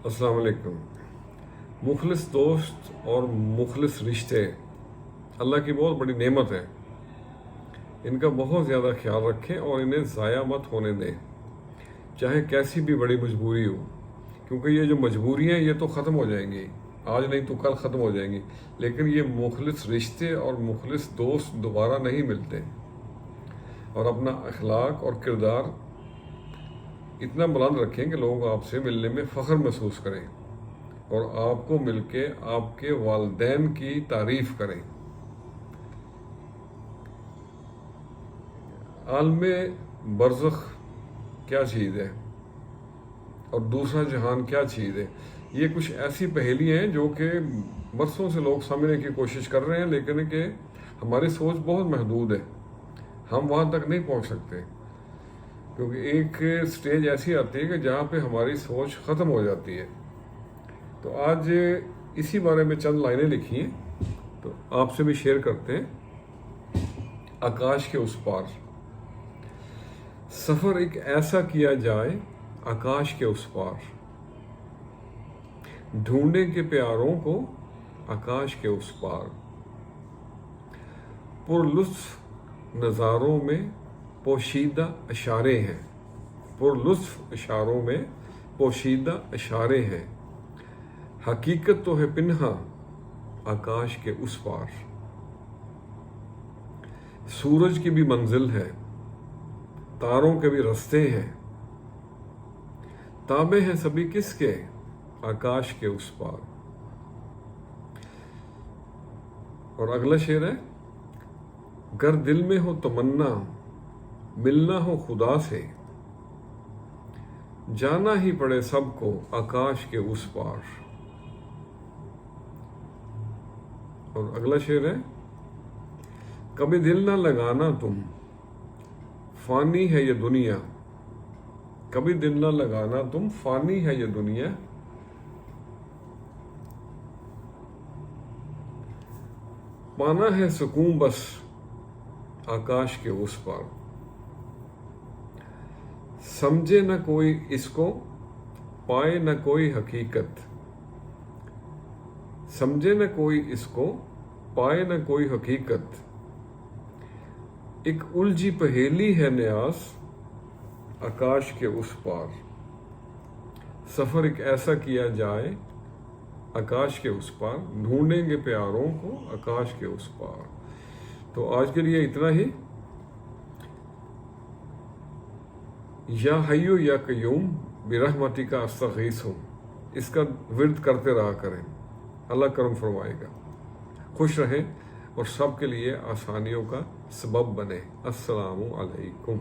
अस्सलाम वालेकुम। मुखलिस दोस्त और मुखलिस रिश्ते अल्लाह की बहुत बड़ी नेमत है। इनका बहुत ज़्यादा ख्याल रखें और इन्हें ज़ाया मत होने दें, चाहे कैसी भी बड़ी मजबूरी हो, क्योंकि ये जो मजबूरियाँ ये तो ख़त्म हो जाएंगी, आज नहीं तो कल ख़त्म हो जाएंगी, लेकिन ये मुखलिस रिश्ते और मुखलिस दोस्त दोबारा नहीं मिलते। और अपना अखलाक और किरदार इतना बुलंद रखें कि लोग आपसे मिलने में फ़ख्र महसूस करें और आपको मिलके आपके वालिदैन की तारीफ़ करें। आलमे बरज़ख क्या चीज़ है और दूसरा जहान क्या चीज़ है, ये कुछ ऐसी पहेलियाँ हैं जो कि बरसों से लोग समझने की कोशिश कर रहे हैं, लेकिन कि हमारी सोच बहुत महदूद है, हम वहाँ तक नहीं पहुँच सकते, क्योंकि एक स्टेज ऐसी आती है कि जहाँ पे हमारी सोच ख़त्म हो जाती है। तो आज इसी बारे में चंद लाइनें लिखी हैं, तो आपसे भी शेयर करते हैं। आकाश के उस पार सफ़र एक ऐसा किया जाए, आकाश के उस पार ढूंढे के प्यारों को, आकाश के उस पार पुरलुत्फ़ नज़ारों में पोशीदा इशारे हैं, पुरलुत्फ़ इशारों में पोशीदा इशारे हैं, हकीकत तो है पिन्हा आकाश के उस पार। सूरज की भी मंजिल है, तारों के भी रास्ते हैं, ताबे हैं सभी किसके, आकाश के उस पार। और अगला शेर है, गर दिल में हो तमन्ना मिलना हो खुदा से, जाना ही पड़े सबको आकाश के उस पार। और अगला शेर है, कभी दिल ना लगाना तुम फानी है ये दुनिया, कभी दिल ना लगाना तुम फानी है ये दुनिया, पाना है सुकून बस आकाश के उस पार। समझे न कोई इसको पाए न कोई हकीकत, समझे न कोई इसको पाए न कोई हकीकत, एक उलझी पहेली है न्यास आकाश के उस पार। सफ़र एक ऐसा किया जाए, आकाश के उस पार ढूंढेंगे प्यारों को, आकाश के उस पार। तो आज के लिए इतना ही। या हय्यु या कय्यूम बिरहमतिका अस्तगीथु, इसका विर्द करते रहा करें, अल्लाह करम फरमाएगा। खुश रहें और सब के लिए आसानियों का सबब बने। अस्सलामु अलैकुम।